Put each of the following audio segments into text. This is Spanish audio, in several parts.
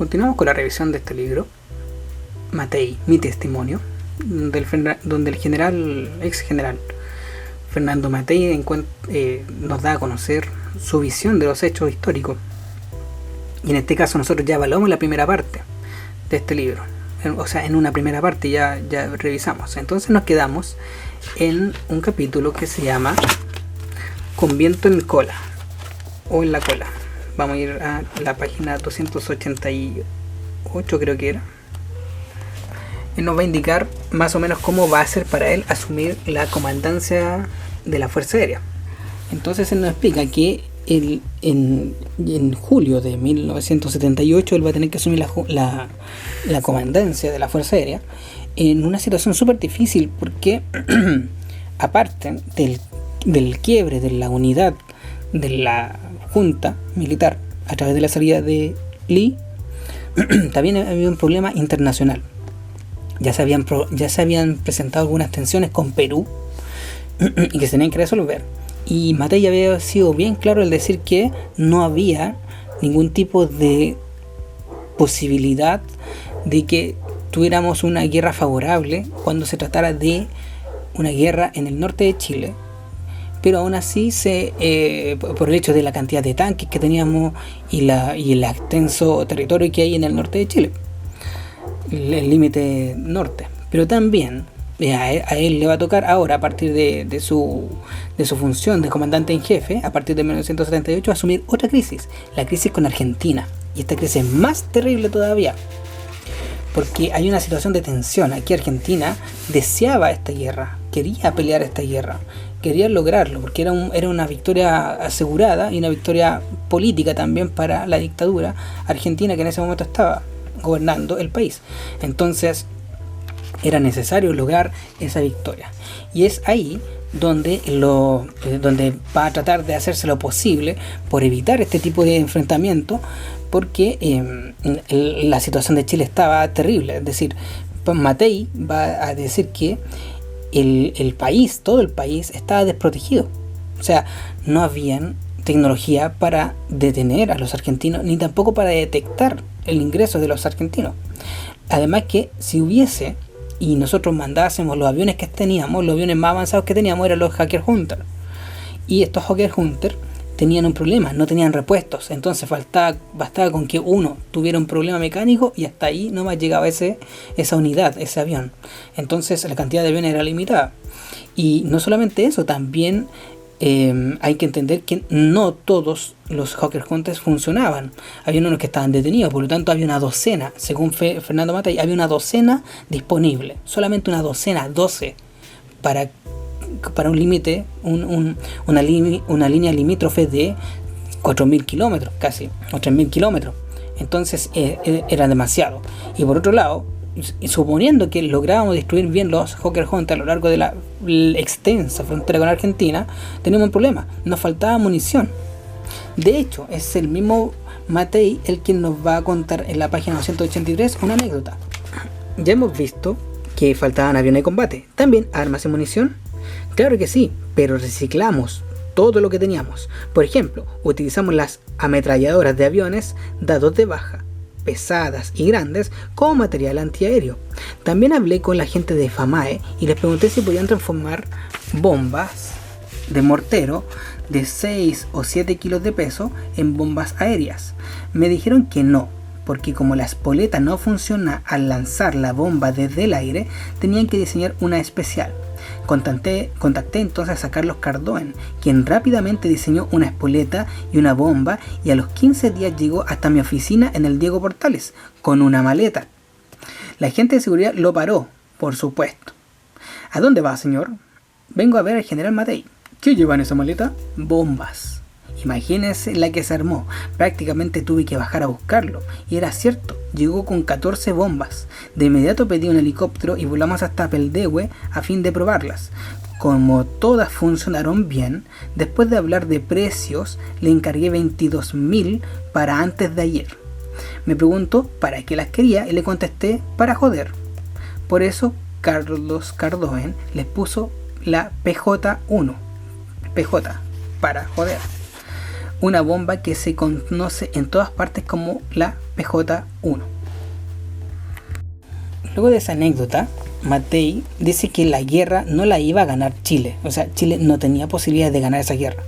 Continuamos con la revisión de este libro, Matei, mi testimonio, donde el ex general Fernando Matei nos da a conocer su visión de los hechos históricos. Y en este caso nosotros ya evaluamos la primera parte de este libro. O sea, en una primera parte ya revisamos. Entonces nos quedamos en un capítulo que se llama Con viento en cola, o en la cola. Vamos a ir a la página 288, creo que era. Él nos va a indicar más o menos cómo va a ser para él asumir la comandancia de la Fuerza Aérea. Entonces él nos explica que en julio de 1978 él va a tener que asumir la comandancia de la Fuerza Aérea en una situación súper difícil, porque aparte del quiebre de la unidad de la Junta Militar a través de la salida de Lee, también había un problema internacional. Ya se habían presentado algunas tensiones con Perú y que se tenían que resolver. Y Matei había sido bien claro al decir que no había ningún tipo de posibilidad de que tuviéramos una guerra favorable cuando se tratara de una guerra en el norte de Chile. Pero aún así, por el hecho de la cantidad de tanques que teníamos y el extenso territorio que hay en el norte de Chile, el límite norte. Pero también a él le va a tocar ahora, a partir de su función de comandante en jefe, a partir de 1978, asumir otra crisis, la crisis con Argentina. Y esta crisis es más terrible todavía, porque hay una situación de tensión. Aquí Argentina deseaba esta guerra, quería pelear esta guerra, quería lograrlo, porque era una victoria asegurada y una victoria política también para la dictadura argentina que en ese momento estaba gobernando el país. Entonces era necesario lograr esa victoria, y es ahí donde va a tratar de hacerse lo posible por evitar este tipo de enfrentamiento, porque la situación de Chile estaba terrible. Es decir, Matei va a decir que todo el país estaba desprotegido. O sea, no había tecnología para detener a los argentinos, ni tampoco para detectar el ingreso de los argentinos. Además que si hubiese, y nosotros mandásemos los aviones que teníamos, los aviones más avanzados que teníamos eran los Hawker Hunter. Y estos Hawker Hunter tenían un problema, no tenían repuestos. Entonces bastaba con que uno tuviera un problema mecánico y hasta ahí nomás llegaba esa unidad, ese avión. Entonces la cantidad de aviones era limitada. Y no solamente eso, también hay que entender que no todos los Hawker Hunters funcionaban. Había unos que estaban detenidos, por lo tanto había una docena, según Fernando Matei, había una docena disponible. Solamente una docena, 12, para un límite, una línea limítrofe de 4.000 kilómetros, casi, o 3.000 kilómetros. Entonces era demasiado. Y por otro lado, suponiendo que lográbamos destruir bien los Hawker Hunter a lo largo de la extensa frontera con Argentina, teníamos un problema, nos faltaba munición. De hecho, es el mismo Matei el quien nos va a contar en la página 283 una anécdota. Ya hemos visto que faltaban aviones de combate, también armas y munición. Claro que sí, pero reciclamos todo lo que teníamos. Por ejemplo, utilizamos las ametralladoras de aviones dados de baja, pesadas y grandes, como material antiaéreo. También hablé con la gente de FAMAE y les pregunté si podían transformar bombas de mortero de 6 o 7 kilos de peso en bombas aéreas. Me dijeron que no, porque como la espoleta no funciona al lanzar la bomba desde el aire, tenían que diseñar una especial. Contacté entonces a Carlos Cardoen, quien rápidamente diseñó una espoleta y una bomba, y a los 15 días llegó hasta mi oficina en el Diego Portales con una maleta. La gente de seguridad lo paró, por supuesto. ¿A dónde va, señor? Vengo a ver al general Matei. ¿Qué lleva en esa maleta? Bombas. Imagínense la que se armó. Prácticamente tuve que bajar a buscarlo. Y era cierto, llegó con 14 bombas. De inmediato pedí un helicóptero y volamos hasta Peldehue a fin de probarlas. Como todas funcionaron bien, después de hablar de precios, le encargué 22.000 para antes de ayer. Me preguntó para qué las quería y le contesté para joder. Por eso Carlos Cardoen les puso la PJ1. PJ, para joder. una bomba que se conoce en todas partes como la PJ-1. Luego de esa anécdota, Matei dice que la guerra no la iba a ganar Chile, o sea, Chile no tenía posibilidades de ganar esa guerra.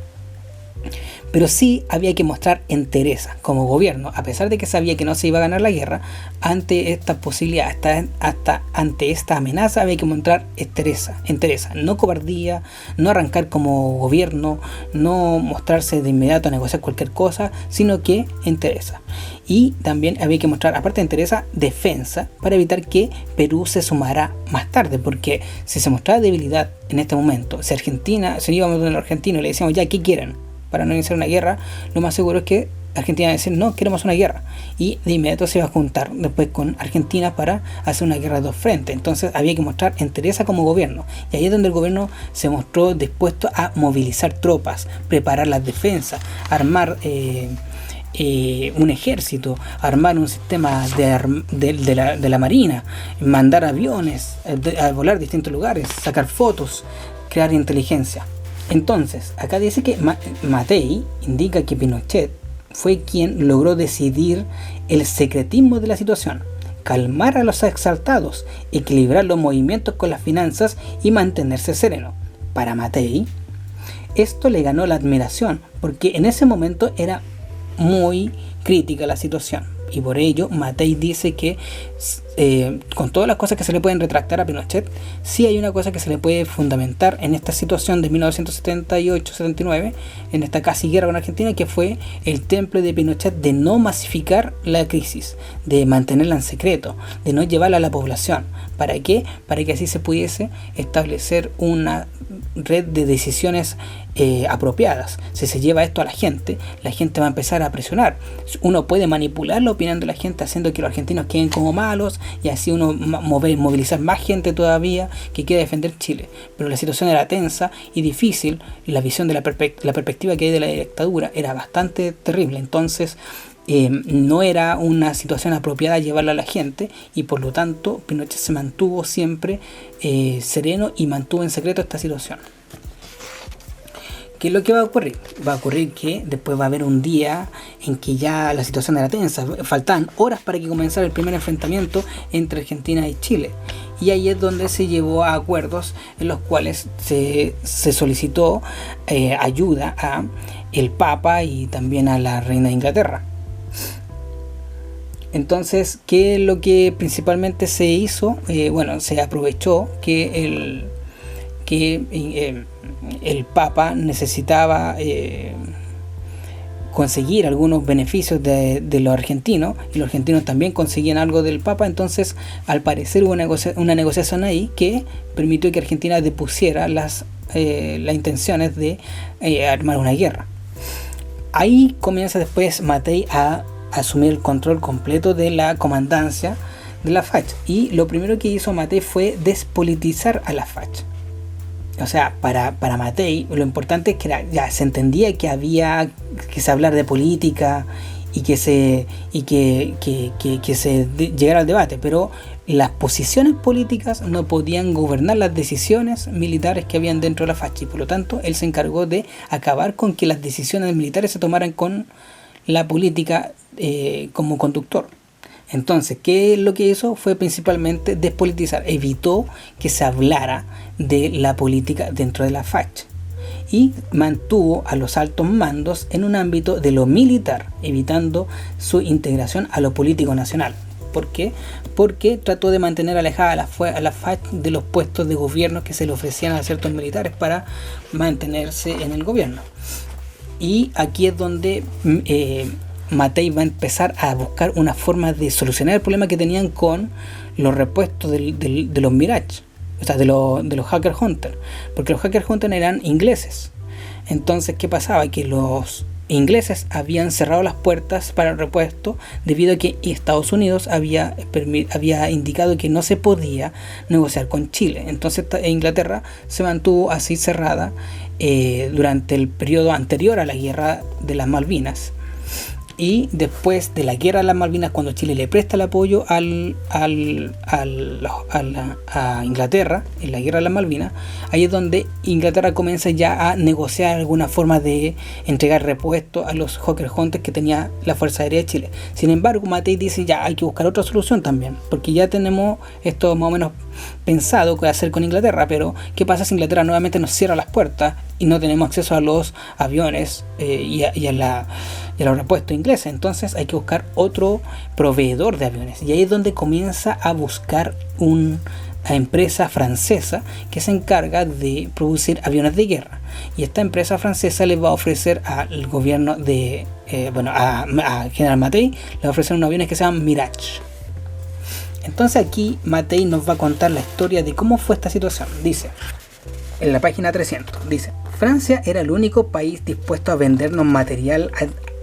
Pero sí había que mostrar entereza como gobierno, a pesar de que sabía que no se iba a ganar la guerra, ante esta posibilidad, hasta ante esta amenaza había que mostrar entereza, no cobardía, no arrancar como gobierno, no mostrarse de inmediato a negociar cualquier cosa, sino que entereza. Y también había que mostrar, aparte de entereza, defensa, para evitar que Perú se sumara más tarde, porque si se mostraba debilidad en este momento, si Argentina, si íbamos a los argentinos y le decíamos ya, ¿qué quieren? Para no iniciar una guerra, lo más seguro es que Argentina va a decir no, queremos una guerra, y de inmediato se va a juntar después con Argentina para hacer una guerra de dos frentes. Entonces había que mostrar entereza como gobierno, y ahí es donde el gobierno se mostró dispuesto a movilizar tropas, preparar las defensas, armar un ejército, armar un sistema de la marina, mandar aviones a volar a distintos lugares, sacar fotos, crear inteligencia. Entonces, acá dice que Matei indica que Pinochet fue quien logró decidir el secretismo de la situación, calmar a los exaltados, equilibrar los movimientos con las finanzas y mantenerse sereno. Para Matei, esto le ganó la admiración, porque en ese momento era muy crítica la situación. Y por ello Matei dice que con todas las cosas que se le pueden retractar a Pinochet, sí hay una cosa que se le puede fundamentar en esta situación de 1978-79, en esta casi guerra con Argentina, que fue el temple de Pinochet de no masificar la crisis, de mantenerla en secreto, de no llevarla a la población. ¿Para qué? Para que así se pudiese establecer una red de decisiones apropiadas. Si se lleva esto a la gente va a empezar a presionar. Uno puede manipular la opinión de la gente haciendo que los argentinos queden como malos, y así uno movilizar más gente todavía que quiera defender Chile. Pero la situación era tensa y difícil, la visión de la perspectiva que hay de la dictadura era bastante terrible. Entonces no era una situación apropiada llevarla a la gente, y por lo tanto Pinochet se mantuvo siempre sereno y mantuvo en secreto esta situación. ¿Qué es lo que va a ocurrir? Va a ocurrir que después va a haber un día en que ya la situación era tensa, faltaban horas para que comenzara el primer enfrentamiento entre Argentina y Chile, y ahí es donde se llevó a acuerdos en los cuales se solicitó ayuda a el Papa y también a la Reina de Inglaterra. Entonces, ¿qué es lo que principalmente se hizo? Se aprovechó que el Papa necesitaba conseguir algunos beneficios de los argentinos, y los argentinos también conseguían algo del Papa. Entonces, al parecer hubo una negociación ahí que permitió que Argentina depusiera las intenciones de armar una guerra. Ahí comienza después Matei a asumir el control completo de la comandancia de la FACH, y lo primero que hizo Matei fue despolitizar a la FACH. O sea, para Matei lo importante es que ya se entendía que había que se hablar de política y que se llegara al debate, pero las posiciones políticas no podían gobernar las decisiones militares que habían dentro de la FACH, y por lo tanto él se encargó de acabar con que las decisiones militares se tomaran con la política como conductor. Entonces, ¿qué es lo que hizo? Fue principalmente despolitizar, evitó que se hablara de la política dentro de la FACH, y mantuvo a los altos mandos en un ámbito de lo militar, evitando su integración a lo político nacional. ¿Por qué? Porque trató de mantener alejada a la FACH de los puestos de gobierno que se le ofrecían a ciertos militares para mantenerse en el gobierno. Y aquí es donde Matei va a empezar a buscar una forma de solucionar el problema que tenían con los repuestos de los Mirage, o sea, de los Hacker Hunter, porque los Hacker Hunter eran ingleses. Entonces, ¿qué pasaba? Que los ingleses habían cerrado las puertas para el repuesto debido a que Estados Unidos había indicado que no se podía negociar con Chile. Entonces Inglaterra se mantuvo así cerrada durante el periodo anterior a la guerra de las Malvinas. Y después de la guerra de las Malvinas, cuando Chile le presta el apoyo a Inglaterra en la guerra de las Malvinas, ahí es donde Inglaterra comienza ya a negociar alguna forma de entregar repuestos a los Hawker Hunters que tenía la Fuerza Aérea de Chile. Sin embargo, Matei dice ya hay que buscar otra solución también, porque ya tenemos esto más o menos pensado qué hacer con Inglaterra, pero ¿qué pasa si Inglaterra nuevamente nos cierra las puertas y no tenemos acceso a los aviones y a los repuestos ingleses? Entonces hay que buscar otro proveedor de aviones, y ahí es donde comienza a buscar una empresa francesa que se encarga de producir aviones de guerra, y esta empresa francesa le va a ofrecer al gobierno de a General Matei, le va a ofrecer unos aviones que se llaman Mirage. Entonces aquí Matei nos va a contar la historia de cómo fue esta situación. Dice, en la página 300, dice: Francia era el único país dispuesto a vendernos material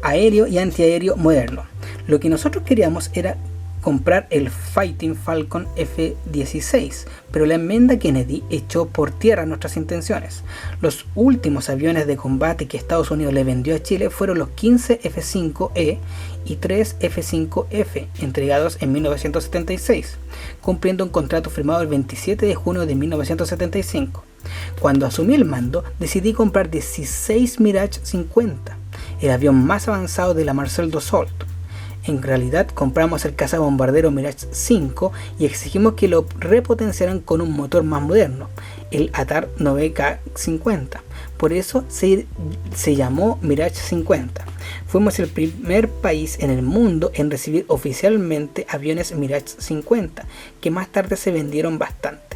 aéreo y antiaéreo moderno. Lo que nosotros queríamos era comprar el Fighting Falcon F-16, pero la enmienda Kennedy echó por tierra nuestras intenciones. Los últimos aviones de combate que Estados Unidos le vendió a Chile fueron los 15 F-5E y 3 F-5F, entregados en 1976, cumpliendo un contrato firmado el 27 de junio de 1975. Cuando asumí el mando, decidí comprar 16 Mirage 50, el avión más avanzado de la Marcel Dassault. En realidad compramos el cazabombardero Mirage 5 y exigimos que lo repotenciaran con un motor más moderno, el ATAR 9K50. Por eso se llamó Mirage 50. Fuimos el primer país en el mundo en recibir oficialmente aviones Mirage 50, que más tarde se vendieron bastante.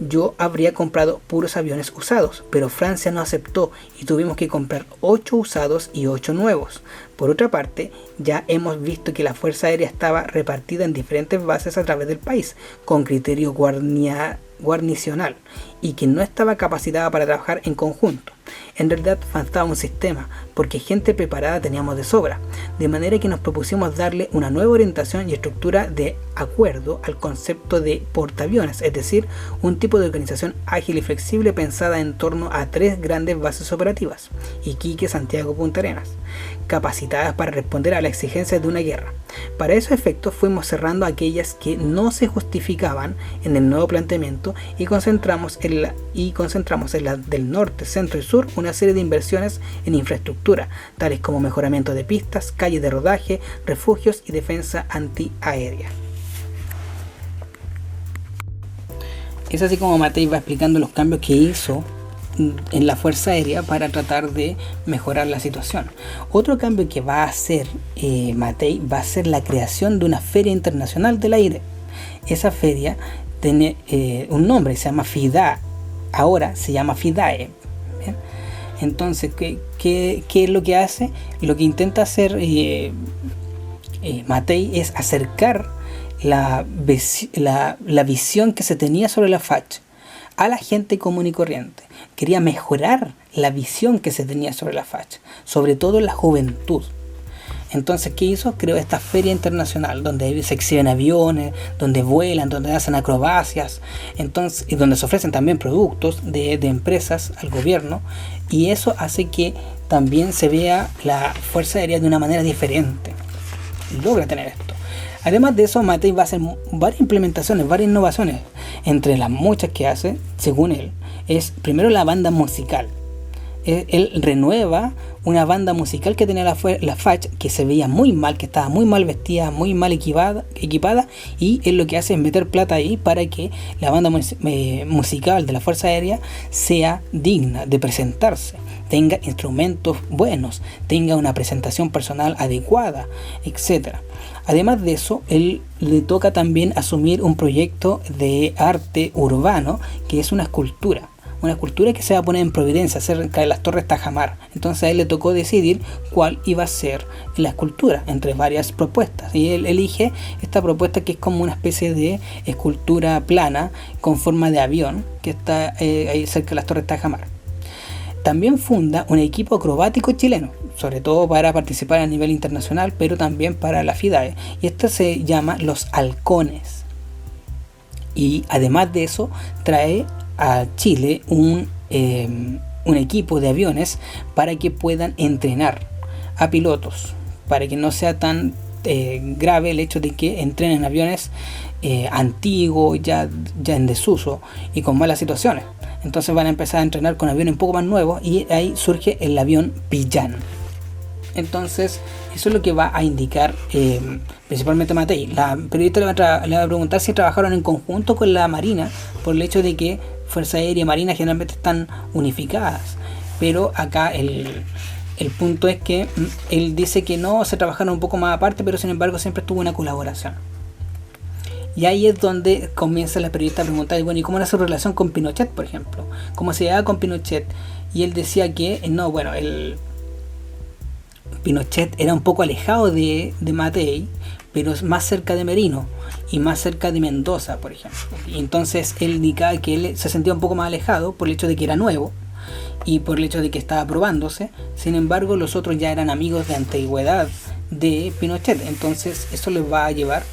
Yo habría comprado puros aviones usados, pero Francia no aceptó y tuvimos que comprar 8 usados y 8 nuevos. Por otra parte, ya hemos visto que la Fuerza Aérea estaba repartida en diferentes bases a través del país, con criterio guarnicional, y que no estaba capacitada para trabajar en conjunto. En realidad faltaba un sistema, porque gente preparada teníamos de sobra, de manera que nos propusimos darle una nueva orientación y estructura de acuerdo al concepto de portaaviones, es decir, un tipo de organización ágil y flexible pensada en torno a 3 grandes bases operativas, Iquique, Santiago, Punta Arenas, capacitadas para responder a las exigencias de una guerra. Para esos efectos fuimos cerrando aquellas que no se justificaban en el nuevo planteamiento y concentramos en la del norte, centro y sur una serie de inversiones en infraestructura, tales como mejoramiento de pistas, calles de rodaje, refugios y defensa antiaérea. Es así como Matei va explicando los cambios que hizo en la Fuerza Aérea para tratar de mejorar la situación. Otro cambio que va a hacer Matei va a ser la creación de una feria internacional del aire. Esa feria tiene un nombre, se llama FIDA, ahora se llama FIDAE. ¿Bien? Entonces, ¿qué es lo que hace? Lo que intenta hacer Matei es acercar la visión que se tenía sobre la FACH a la gente común y corriente. Quería mejorar la visión que se tenía sobre la FACH, sobre todo en la juventud. Entonces, ¿qué hizo? Creó esta feria internacional donde se exhiben aviones, donde vuelan, donde hacen acrobacias, entonces, y donde se ofrecen también productos de empresas al gobierno, y eso hace que también se vea la Fuerza Aérea de una manera diferente. Logra tener esto. Además de eso, Matei va a hacer varias implementaciones, varias innovaciones. Entre las muchas que hace, según él, es primero la banda musical. Él renueva una banda musical que tenía la FACH, que se veía muy mal, que estaba muy mal vestida, muy mal equipada, y él lo que hace es meter plata ahí para que la banda musical de la Fuerza Aérea sea digna de presentarse, tenga instrumentos buenos, tenga una presentación personal adecuada, etc. Además de eso, él le toca también asumir un proyecto de arte urbano, que es una escultura que se va a poner en Providencia, cerca de las Torres Tajamar. Entonces a él le tocó decidir cuál iba a ser la escultura entre varias propuestas, y él elige esta propuesta, que es como una especie de escultura plana con forma de avión, que está ahí cerca de las Torres Tajamar. También funda un equipo acrobático chileno, sobre todo para participar a nivel internacional, pero también para la FIDAE, y esto se llama Los Halcones. Y además de eso, trae a Chile un equipo de aviones para que puedan entrenar a pilotos para que no sea tan grave el hecho de que entren en aviones antiguos, ya en desuso y con malas situaciones. Entonces van a empezar a entrenar con aviones un poco más nuevos y ahí surge el avión Pillan. Entonces eso es lo que va a indicar principalmente Matei. La periodista le va a preguntar si trabajaron en conjunto con la Marina, por el hecho de que Fuerza Aérea y Marina generalmente están unificadas, pero acá el punto es que él dice que no, se trabajaron un poco más aparte, pero sin embargo siempre tuvo una colaboración. Y ahí es donde comienza la periodista a preguntar, bueno, ¿y cómo era su relación con Pinochet, por ejemplo? ¿Cómo se llevaba con Pinochet? Y él decía que, no, bueno, Pinochet era un poco alejado de Matei, pero más cerca de Merino y más cerca de Mendoza, por ejemplo. Y entonces él indicaba que él se sentía un poco más alejado por el hecho de que era nuevo y por el hecho de que estaba probándose. Sin embargo, los otros ya eran amigos de antigüedad de Pinochet. Entonces eso les va a llevar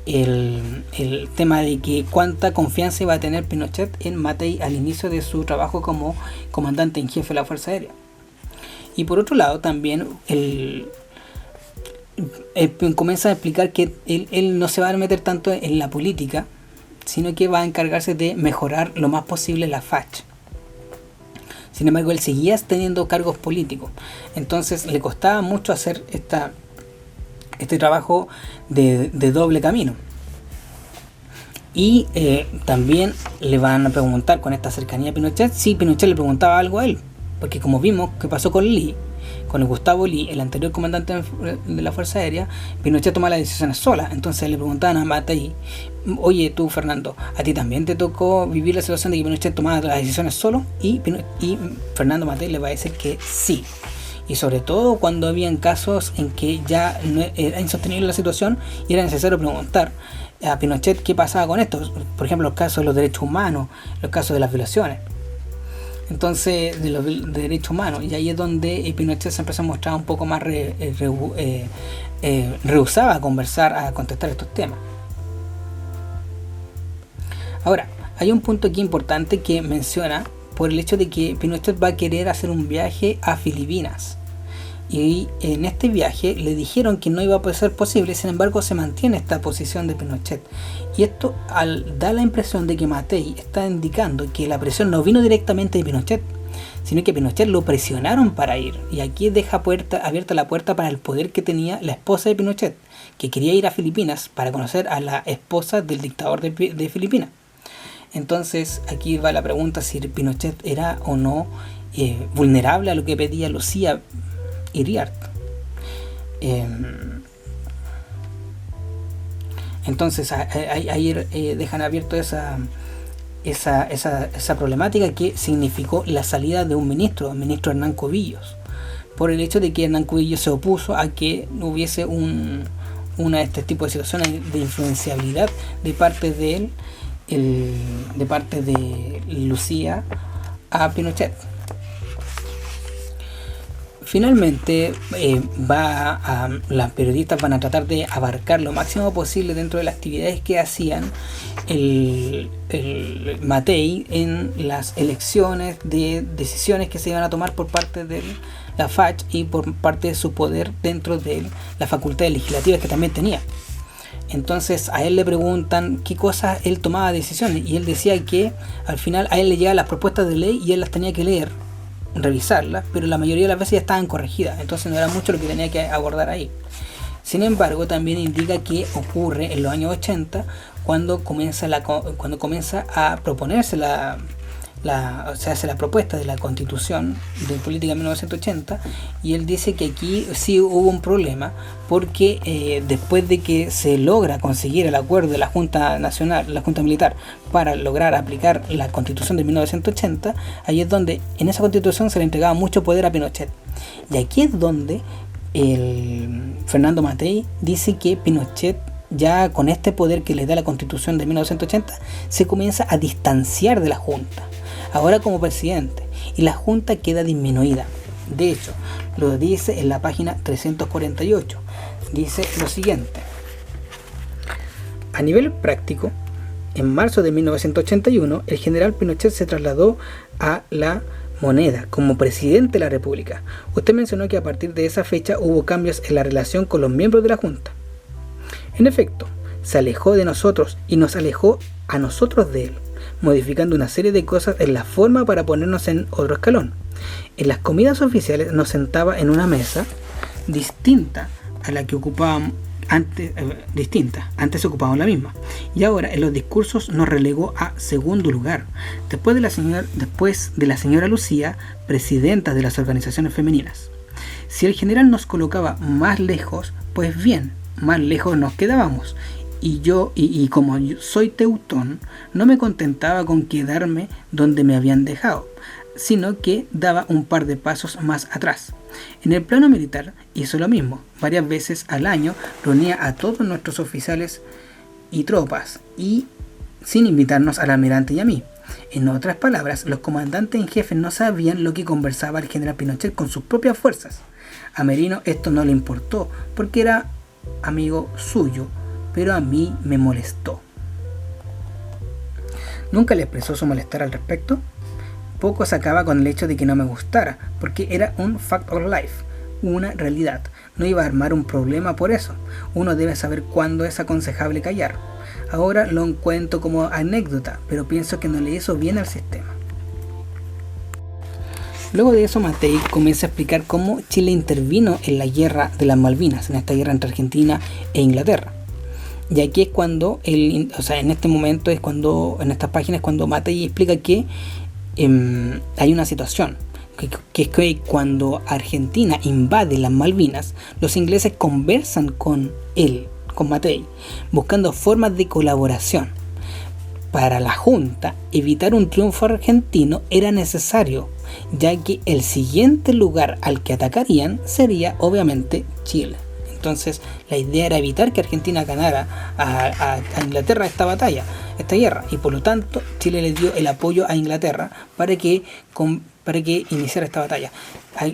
el tema de que cuánta confianza iba a tener Pinochet en Matei al inicio de su trabajo como comandante en jefe de la Fuerza Aérea. Y por otro lado también él comienza a explicar que él no se va a meter tanto en la política, sino que va a encargarse de mejorar lo más posible la FACH. Sin embargo, él seguía teniendo cargos políticos, entonces le costaba mucho hacer este trabajo de doble camino. Y también le van a preguntar con esta cercanía a Pinochet si Pinochet le preguntaba algo a él, porque como vimos que pasó con Lee, con el Gustavo Lee, el anterior comandante de la Fuerza Aérea, Pinochet toma las decisiones sola. Entonces le preguntaban a Matei, oye tú Fernando, ¿a ti también te tocó vivir la situación de que Pinochet tomaba las decisiones solo? Y Fernando Matei le va a decir que sí. Y sobre todo cuando habían casos en que ya no era insostenible la situación y era necesario preguntar a Pinochet qué pasaba con esto. Por ejemplo, los casos de los derechos humanos, los casos de las violaciones. Entonces, de los derechos humanos. Y ahí es donde Pinochet se empezó a mostrar un poco más rehusaba a conversar, a contestar estos temas. Ahora, hay un punto aquí importante que menciona por el hecho de que Pinochet va a querer hacer un viaje a Filipinas. Y en este viaje le dijeron que no iba a ser posible, sin embargo se mantiene esta posición de Pinochet. Y esto da la impresión de que Matei está indicando que la presión no vino directamente de Pinochet, sino que Pinochet lo presionaron para ir. Y aquí deja abierta la puerta para el poder que tenía la esposa de Pinochet, que quería ir a Filipinas para conocer a la esposa del dictador de Filipinas. Entonces aquí va la pregunta si Pinochet era o no vulnerable a lo que pedía Lucía Iriart. Entonces ahí dejan abierto esa problemática que significó la salida de un ministro, el ministro Hernán Cubillos, por el hecho de que Hernán Cubillos se opuso a que hubiese este tipo de situaciones de influenciabilidad de parte de él, de parte de Lucía a Pinochet. Finalmente las periodistas van a tratar de abarcar lo máximo posible dentro de las actividades que hacían el Matei en las elecciones de decisiones que se iban a tomar por parte de la FACH y por parte de su poder dentro de las facultades legislativas que también tenía. Entonces a él le preguntan qué cosas él tomaba decisiones y él decía que al final a él le llegaban las propuestas de ley y él las tenía que leer, revisarlas, pero la mayoría de las veces ya estaban corregidas, entonces no era mucho lo que tenía que abordar ahí. Sin embargo, también indica que ocurre en los años 80 cuando comienza a proponerse se hace la propuesta de la Constitución de Política 1980, y él dice que aquí sí hubo un problema porque después de que se logra conseguir el acuerdo de la Junta Nacional, la Junta Militar, para lograr aplicar la Constitución de 1980, ahí es donde en esa Constitución se le entregaba mucho poder a Pinochet, y aquí es donde Fernando Matei dice que Pinochet, ya con este poder que le da la Constitución de 1980, se comienza a distanciar de la Junta, ahora como presidente, y la Junta queda disminuida. De hecho, lo dice en la página 348. Dice lo siguiente: a nivel práctico, en marzo de 1981, el general Pinochet se trasladó a la Moneda como presidente de la República. Usted mencionó que a partir de esa fecha hubo cambios en la relación con los miembros de la Junta. En efecto, se alejó de nosotros y nos alejó a nosotros de él, modificando una serie de cosas en la forma para ponernos en otro escalón. En las comidas oficiales nos sentaba en una mesa distinta a la que ocupábamos antes, antes ocupábamos la misma, y ahora en los discursos nos relegó a segundo lugar, después de la señora Lucía, presidenta de las organizaciones femeninas. Si el general nos colocaba más lejos, pues bien, más lejos nos quedábamos, y como yo soy teutón, no me contentaba con quedarme donde me habían dejado, sino que daba un par de pasos más atrás. En el plano militar hizo lo mismo. Varias veces al año reunía a todos nuestros oficiales y tropas, y sin invitarnos al almirante y a mí. En otras palabras, los comandantes en jefe no sabían lo que conversaba el general Pinochet con sus propias fuerzas. A Merino esto no le importó, porque era amigo suyo, pero a mí me molestó. ¿Nunca le expresó su malestar al respecto? Poco sacaba con el hecho de que no me gustara, porque era un fact of life, una realidad. No iba a armar un problema por eso. Uno debe saber cuándo es aconsejable callar. Ahora lo encuentro como anécdota, pero pienso que no le hizo bien al sistema. Luego de eso, Matei comienza a explicar cómo Chile intervino en la guerra de las Malvinas, en esta guerra entre Argentina e Inglaterra. Y aquí es cuando, en este momento es cuando, en estas páginas, cuando Matei explica que hay una situación, que es que cuando Argentina invade las Malvinas, los ingleses conversan con él, con Matei, buscando formas de colaboración. Para la Junta, evitar un triunfo argentino era necesario, ya que el siguiente lugar al que atacarían sería obviamente Chile. Entonces la idea era evitar que Argentina ganara a Inglaterra esta guerra, y por lo tanto Chile le dio el apoyo a Inglaterra para que iniciara esta batalla.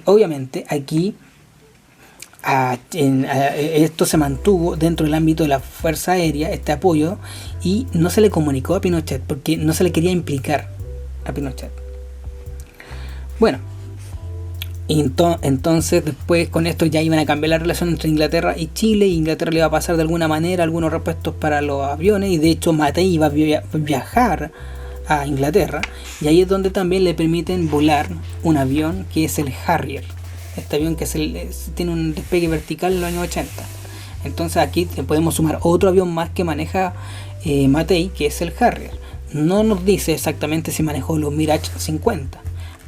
Obviamente aquí esto se mantuvo dentro del ámbito de la Fuerza Aérea, este apoyo, y no se le comunicó a Pinochet porque no se le quería implicar a Pinochet. Bueno, entonces después con esto ya iban a cambiar la relación entre Inglaterra y Chile, y Inglaterra le iba a pasar de alguna manera algunos repuestos para los aviones, y de hecho Matei iba a viajar a Inglaterra, y ahí es donde también le permiten volar un avión que es el Harrier, este avión que tiene un despegue vertical en los años 80. Entonces aquí podemos sumar otro avión más que maneja Matei, que es el Harrier. No nos dice exactamente si manejó los Mirage 50,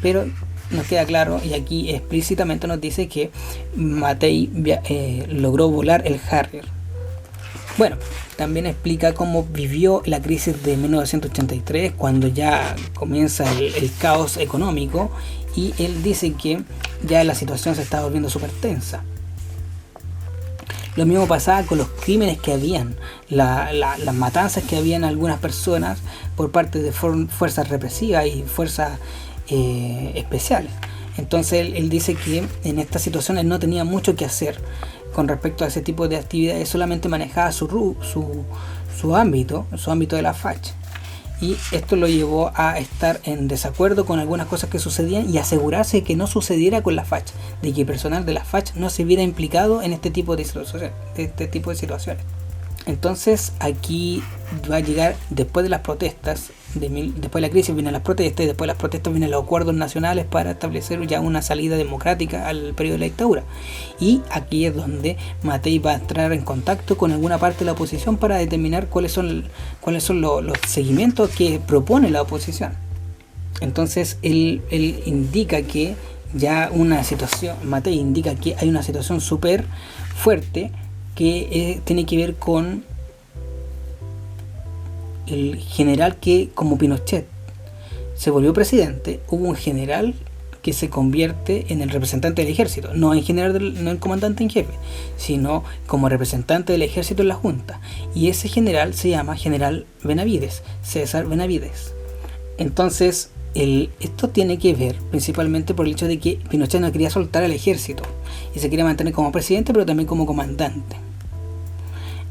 pero nos queda claro, y aquí explícitamente nos dice que Matei logró volar el Harrier. Bueno, también explica cómo vivió la crisis de 1983, cuando ya comienza el caos económico, y él dice que ya la situación se estaba volviendo súper tensa. Lo mismo pasaba con los crímenes que habían, las matanzas que habían algunas personas por parte de fuerzas represivas y fuerzas especiales. Entonces él dice que en estas situaciones no tenía mucho que hacer con respecto a ese tipo de actividades, solamente manejaba su ámbito de la facha, y esto lo llevó a estar en desacuerdo con algunas cosas que sucedían y asegurarse que no sucediera con la facha, de que el personal de la facha no se viera implicado en este tipo de situaciones. Entonces aquí va a llegar, después de las protestas, después de la crisis vienen las protestas, y después de las protestas vienen los acuerdos nacionales para establecer ya una salida democrática al periodo de la dictadura. Y aquí es donde Matei va a entrar en contacto con alguna parte de la oposición para determinar cuáles son los seguimientos que propone la oposición. Entonces él indica que Matei indica que hay una situación súper fuerte que tiene que ver con el general que, como Pinochet se volvió presidente, hubo un general que se convierte en el representante del ejército, no el comandante en jefe, sino como representante del ejército en la Junta, y ese general se llama General Benavides, César Benavides. Entonces esto tiene que ver principalmente por el hecho de que Pinochet no quería soltar al ejército y se quería mantener como presidente, pero también como comandante.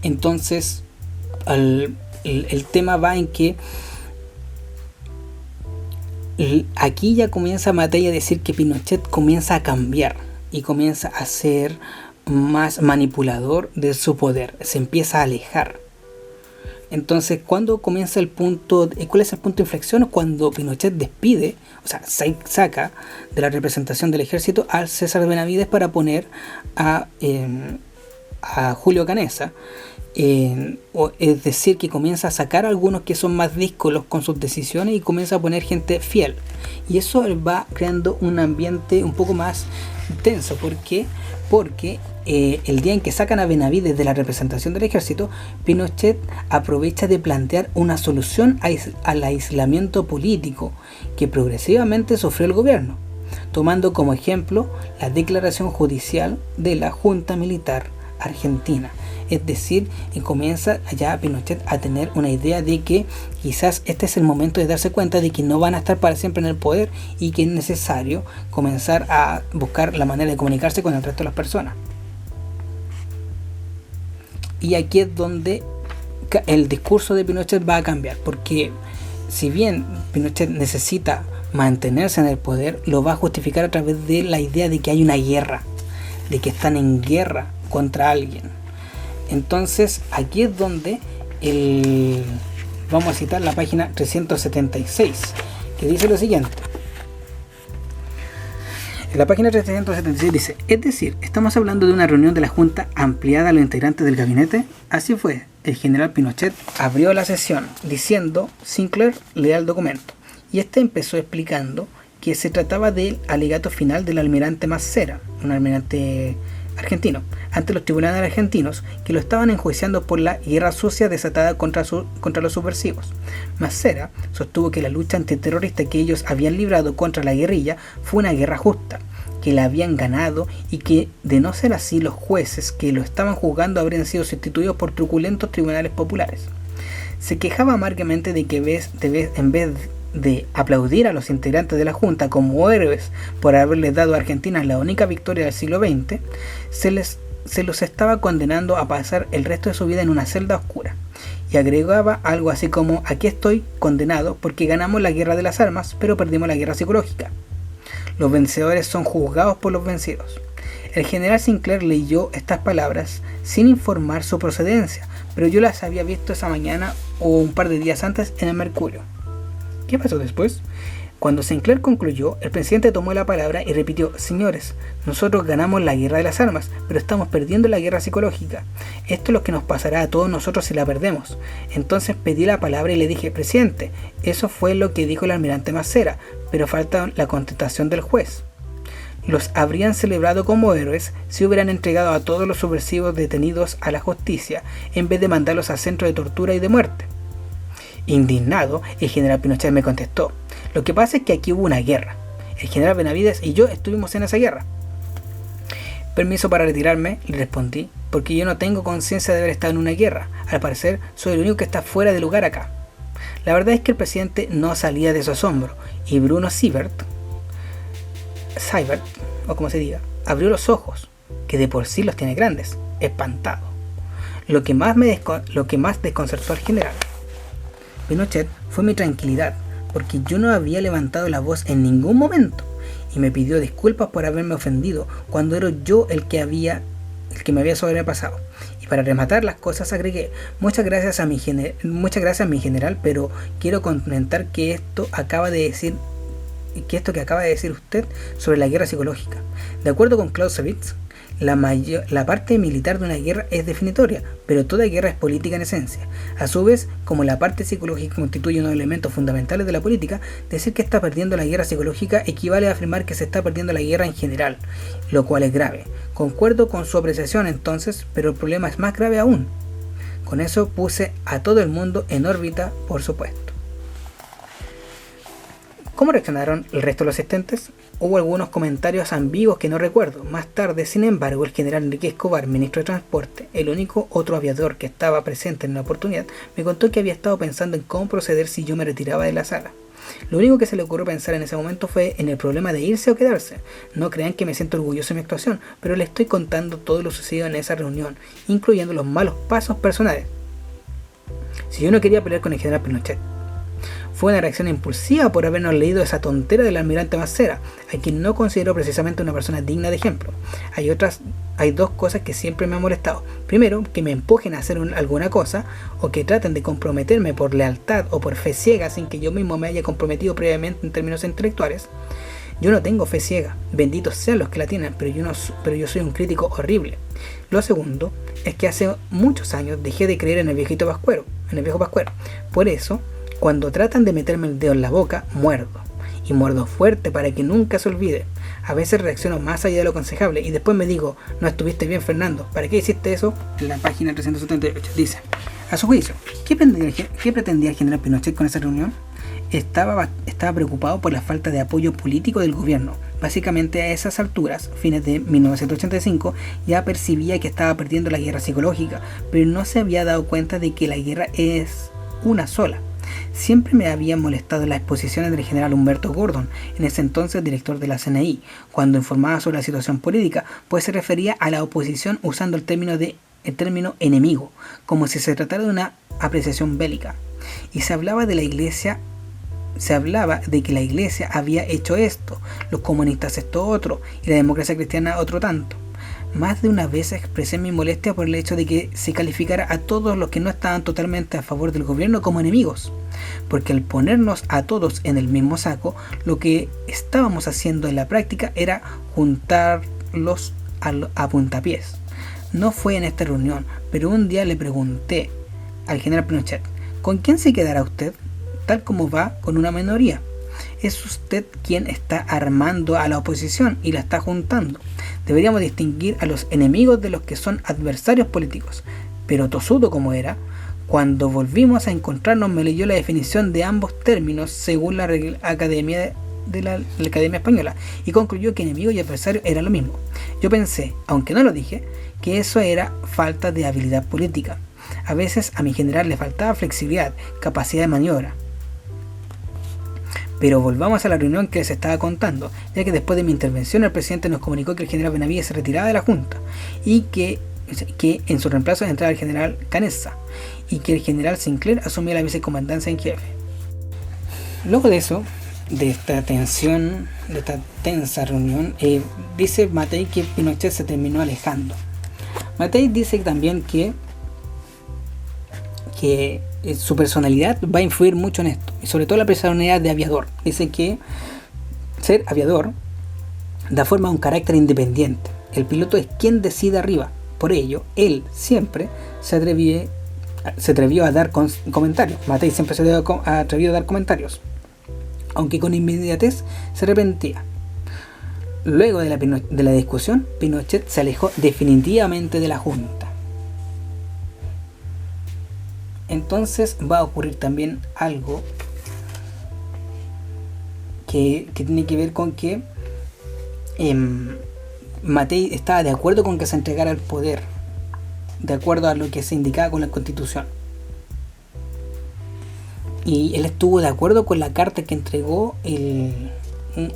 Entonces el tema va en que aquí ya comienza Matei a decir que Pinochet comienza a cambiar y comienza a ser más manipulador de su poder, se empieza a alejar. Entonces, ¿cuándo comienza el punto? ¿Cuál es el punto de inflexión? Cuando Pinochet despide, o sea, saca de la representación del ejército al César Benavides para poner a Julio Canessa. Es decir, que comienza a sacar a algunos que son más díscolos con sus decisiones y comienza a poner gente fiel. Y eso va creando un ambiente un poco más tenso. ¿Por qué? Porque el día en que sacan a Benavides de la representación del ejército, Pinochet aprovecha de plantear una solución al aislamiento político que progresivamente sufrió el gobierno, tomando como ejemplo la declaración judicial de la Junta Militar Argentina. Es decir, comienza ya Pinochet a tener una idea de que quizás este es el momento de darse cuenta de que no van a estar para siempre en el poder y que es necesario comenzar a buscar la manera de comunicarse con el resto de las personas. Y aquí es donde el discurso de Pinochet va a cambiar, porque si bien Pinochet necesita mantenerse en el poder, lo va a justificar a través de la idea de que hay una guerra, de que están en guerra contra alguien. Entonces aquí es donde vamos a citar la página 376, que dice lo siguiente. En la página 376 dice: es decir, estamos hablando de una reunión de la Junta ampliada a los integrantes del gabinete. Así fue, el general Pinochet abrió la sesión diciendo: Sinclair lea el documento. Y este empezó explicando que se trataba del alegato final del almirante Massera, un almirante argentino, ante los tribunales argentinos que lo estaban enjuiciando por la guerra sucia desatada contra los subversivos. Massera sostuvo que la lucha antiterrorista que ellos habían librado contra la guerrilla fue una guerra justa, que la habían ganado y que, de no ser así, los jueces que lo estaban juzgando habrían sido sustituidos por truculentos tribunales populares. Se quejaba amargamente de que en vez de aplaudir a los integrantes de la Junta como héroes por haberles dado a Argentina la única victoria del siglo XX, se los estaba condenando a pasar el resto de su vida en una celda oscura. Y agregaba algo así como: aquí estoy condenado porque ganamos la guerra de las armas, pero perdimos la guerra psicológica. Los vencedores son juzgados por los vencidos. El general Sinclair leyó estas palabras sin informar su procedencia, pero yo las había visto esa mañana o un par de días antes en el Mercurio. ¿Qué pasó después? Cuando Sinclair concluyó, el presidente tomó la palabra y repitió: señores, nosotros ganamos la guerra de las armas, pero estamos perdiendo la guerra psicológica. Esto es lo que nos pasará a todos nosotros si la perdemos. Entonces pedí la palabra y le dije: presidente, eso fue lo que dijo el almirante Massera, pero falta la contestación del juez. Los habrían celebrado como héroes si hubieran entregado a todos los subversivos detenidos a la justicia, en vez de mandarlos a centros de tortura y de muerte. Indignado, el general Pinochet me contestó: lo que pasa es que aquí hubo una guerra. El general Benavides y yo estuvimos en esa guerra. Permiso para retirarme, le respondí, porque yo no tengo conciencia de haber estado en una guerra. Al parecer, soy el único que está fuera de lugar acá. La verdad es que el presidente no salía de su asombro, y Bruno Seibert, o como se diga, abrió los ojos, que de por sí los tiene grandes, espantado. Lo que más desconcertó al general Pinochet fue mi tranquilidad, porque yo no había levantado la voz en ningún momento, y me pidió disculpas por haberme ofendido cuando era yo el que me había sobrepasado. Y para rematar las cosas agregué: muchas gracias a mi general, pero quiero comentar que esto que acaba de decir usted sobre la guerra psicológica. De acuerdo con Clausewitz, la parte militar de una guerra es definitoria, pero toda guerra es política en esencia. A su vez, como la parte psicológica constituye uno de los elementos fundamentales de la política, decir que está perdiendo la guerra psicológica equivale a afirmar que se está perdiendo la guerra en general, lo cual es grave. Concuerdo con su apreciación entonces, pero el problema es más grave aún. Con eso puse a todo el mundo en órbita, por supuesto. ¿Cómo reaccionaron el resto de los asistentes? Hubo algunos comentarios ambiguos que no recuerdo. Más tarde, sin embargo, el general Enrique Escobar, ministro de Transporte, el único otro aviador que estaba presente en la oportunidad, me contó que había estado pensando en cómo proceder si yo me retiraba de la sala. Lo único que se le ocurrió pensar en ese momento fue en el problema de irse o quedarse. No crean que me siento orgulloso de mi actuación, pero le estoy contando todo lo sucedido en esa reunión, incluyendo los malos pasos personales. Si yo no quería pelear con el general Pinochet. Fue una reacción impulsiva por habernos leído esa tontera del almirante Massera, a quien no considero precisamente una persona digna de ejemplo. Hay dos cosas que siempre me han molestado. Primero, que me empujen a hacer alguna cosa, o que traten de comprometerme por lealtad o por fe ciega sin que yo mismo me haya comprometido previamente en términos intelectuales. Yo no tengo fe ciega, benditos sean los que la tienen, pero yo soy un crítico horrible. Lo segundo es que hace muchos años dejé de creer en el viejo Pascuero. Por eso, cuando tratan de meterme el dedo en la boca, muerdo. Y muerdo fuerte para que nunca se olvide. A veces reacciono más allá de lo aconsejable y después me digo, no estuviste bien, Fernando, ¿para qué hiciste eso? En la página 378 dice, a su juicio, ¿qué pretendía el general Pinochet con esa reunión? Estaba preocupado por la falta de apoyo político del gobierno. Básicamente a esas alturas, fines de 1985, ya percibía que estaba perdiendo la guerra psicológica, pero no se había dado cuenta de que la guerra es una sola. Siempre me habían molestado las exposiciones del general Humberto Gordon, en ese entonces director de la CNI, cuando informaba sobre la situación política, pues se refería a la oposición usando el término enemigo, como si se tratara de una apreciación bélica. Y se hablaba de que la iglesia había hecho esto, los comunistas esto otro, y la democracia cristiana otro tanto. Más de una vez expresé mi molestia por el hecho de que se calificara a todos los que no estaban totalmente a favor del gobierno como enemigos, porque al ponernos a todos en el mismo saco, lo que estábamos haciendo en la práctica era juntarlos a puntapiés. No fue en esta reunión, pero un día le pregunté al general Pinochet, ¿con quién se quedará usted? Tal como va con una minoría. Es usted quien está armando a la oposición y la está juntando. Deberíamos distinguir a los enemigos de los que son adversarios políticos. Pero tosudo como era, cuando volvimos a encontrarnos me leyó la definición de ambos términos según la Academia de la Academia Española y concluyó que enemigo y adversario era lo mismo. Yo pensé, aunque no lo dije, que eso era falta de habilidad política. A veces a mi general le faltaba flexibilidad, capacidad de maniobra. Pero volvamos a la reunión que les estaba contando, ya que después de mi intervención el presidente nos comunicó que el general Benavides se retiraba de la Junta y que en su reemplazo entraba el general Canessa y que el general Sinclair asumía la vicecomandancia en jefe. Luego de eso, de esta tensa reunión, dice Matei que Pinochet se terminó alejando. Matei dice también que su personalidad va a influir mucho en esto, y sobre todo la personalidad de aviador. Dice que ser aviador da forma a un carácter independiente. El piloto es quien decide arriba. Por ello, él siempre se atrevió a dar comentarios. Matei siempre se atrevió a dar comentarios, aunque con inmediatez se arrepentía. Luego de la discusión, Pinochet se alejó definitivamente de la Junta. Entonces va a ocurrir también algo que tiene que ver con que Matei estaba de acuerdo con que se entregara el poder, de acuerdo a lo que se indicaba con la Constitución. Y él estuvo de acuerdo con la carta que entregó,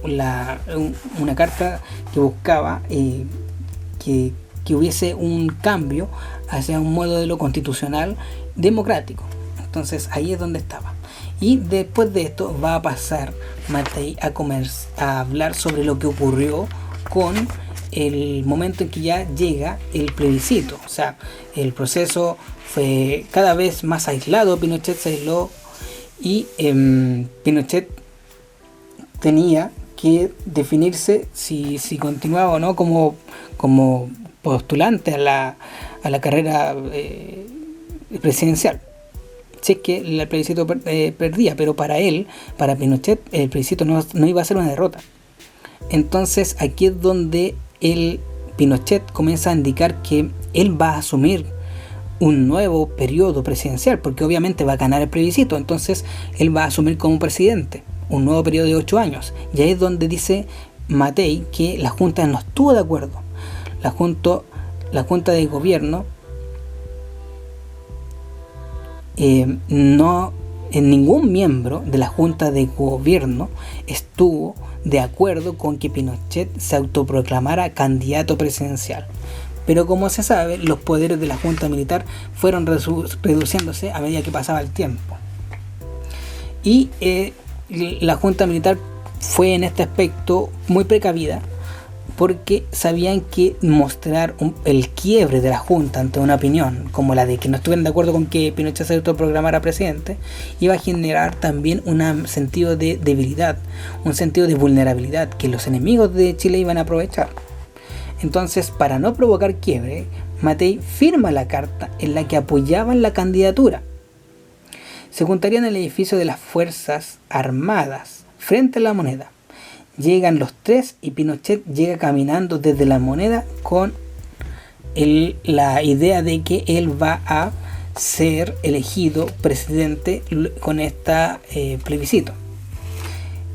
una carta que buscaba que hubiese un cambio hacia un modelo constitucional democrático. Entonces ahí es donde estaba. Y después de esto va a pasar Matei a hablar sobre lo que ocurrió con el momento en que ya llega el plebiscito. O sea, el proceso fue cada vez más aislado. Pinochet se aisló y Pinochet tenía que definirse si continuaba o no como postulante a la carrera presidencial. Si es que el plebiscito perdía, pero para Pinochet, el plebiscito no iba a ser una derrota. Entonces aquí es donde Pinochet comienza a indicar que él va a asumir un nuevo periodo presidencial, porque obviamente va a ganar el plebiscito. Entonces él va a asumir como presidente un nuevo periodo de 8 años. Y ahí es donde dice Matei que la Junta no estuvo de acuerdo. La Junta de Gobierno ningún miembro de la Junta de Gobierno estuvo de acuerdo con que Pinochet se autoproclamara candidato presidencial. Pero como se sabe, los poderes de la Junta Militar fueron reduciéndose a medida que pasaba el tiempo. Y la junta militar fue en este aspecto muy precavida, porque sabían que mostrar el quiebre de la junta ante una opinión como la de que no estuvieran de acuerdo con que Pinochet se autoprogramara presidente iba a generar también un sentido de debilidad, un sentido de vulnerabilidad que los enemigos de Chile iban a aprovechar. Entonces, para no provocar quiebre, Matei firma la carta en la que apoyaban la candidatura. Se juntarían en el edificio de las Fuerzas Armadas frente a la Moneda. Llegan los tres y Pinochet llega caminando desde la Moneda con la idea de que él va a ser elegido presidente con este plebiscito.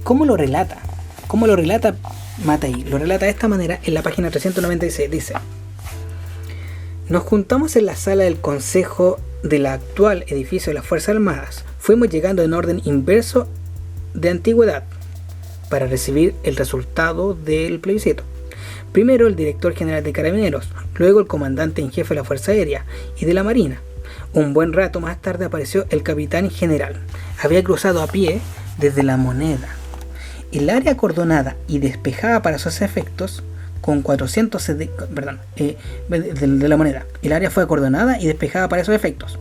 ¿Cómo lo relata? ¿Cómo lo relata Matei? Lo relata de esta manera en la página 396. Dice: nos juntamos en la sala del consejo del actual edificio de las Fuerzas Armadas. Fuimos llegando en orden inverso de antigüedad para recibir el resultado del plebiscito. Primero el director general de Carabineros, luego el comandante en jefe de la Fuerza Aérea y de la Marina. Un buen rato más tarde apareció el capitán general. Había cruzado a pie desde la Moneda. El área acordonada y despejada para sus efectos con 400 de la Moneda. El área fue acordonada y despejada para esos efectos.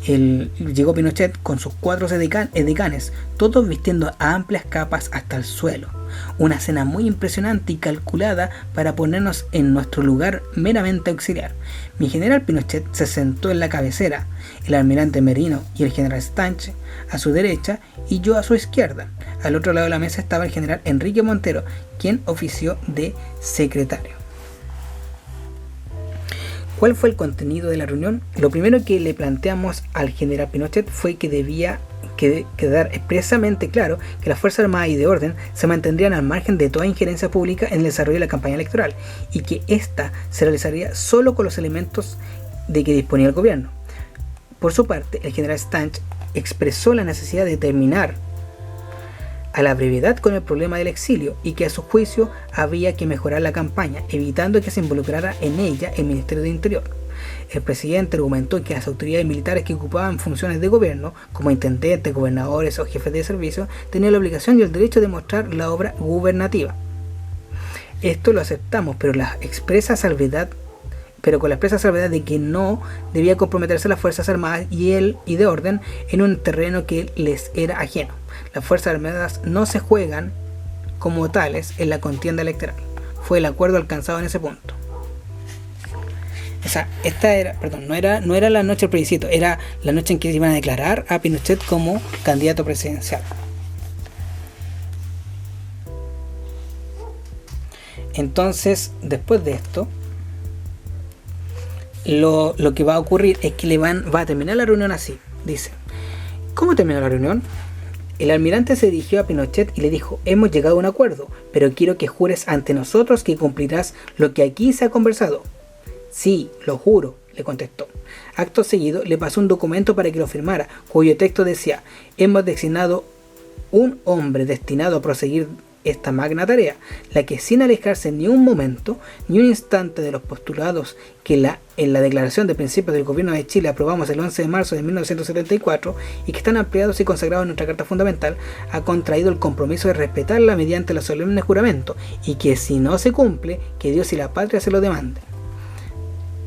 Llegó Pinochet con sus 4 edecanes, todos vistiendo a amplias capas hasta el suelo. Una escena muy impresionante y calculada para ponernos en nuestro lugar meramente auxiliar. Mi general Pinochet se sentó en la cabecera, el almirante Merino y el general Stanche a su derecha y yo a su izquierda. Al otro lado de la mesa estaba el general Enrique Montero, quien ofició de secretario. ¿Cuál fue el contenido de la reunión? Lo primero que le planteamos al general Pinochet fue que debía quedar expresamente claro que las Fuerzas Armadas y de Orden se mantendrían al margen de toda injerencia pública en el desarrollo de la campaña electoral y que ésta se realizaría solo con los elementos de que disponía el gobierno. Por su parte, el general Stanch expresó la necesidad de terminar a la brevedad con el problema del exilio y que a su juicio había que mejorar la campaña, evitando que se involucrara en ella el Ministerio de Interior. El presidente argumentó que las autoridades militares que ocupaban funciones de gobierno, como intendentes, gobernadores o jefes de servicio, tenían la obligación y el derecho de mostrar la obra gubernativa. Esto lo aceptamos, pero con la expresa salvedad de que no debía comprometerse las Fuerzas Armadas y de Orden en un terreno que les era ajeno. Las Fuerzas Armadas no se juegan como tales en la contienda electoral. Fue el acuerdo alcanzado en ese punto. O sea, no era la noche del plebiscito, era la noche en que iban a declarar a Pinochet como candidato presidencial. Entonces, después de esto, lo que va a ocurrir es que va a terminar la reunión así. Dice: ¿cómo terminó la reunión? El almirante se dirigió a Pinochet y le dijo: hemos llegado a un acuerdo, pero quiero que jures ante nosotros que cumplirás lo que aquí se ha conversado. Sí, lo juro, le contestó. Acto seguido le pasó un documento para que lo firmara, cuyo texto decía: hemos designado un hombre destinado a proseguir esta magna tarea, la que sin alejarse ni un momento, ni un instante de los postulados que en la Declaración de Principios del Gobierno de Chile aprobamos el 11 de marzo de 1974 y que están ampliados y consagrados en nuestra Carta Fundamental, ha contraído el compromiso de respetarla mediante el solemne juramento, y que si no se cumple, que Dios y la patria se lo demanden.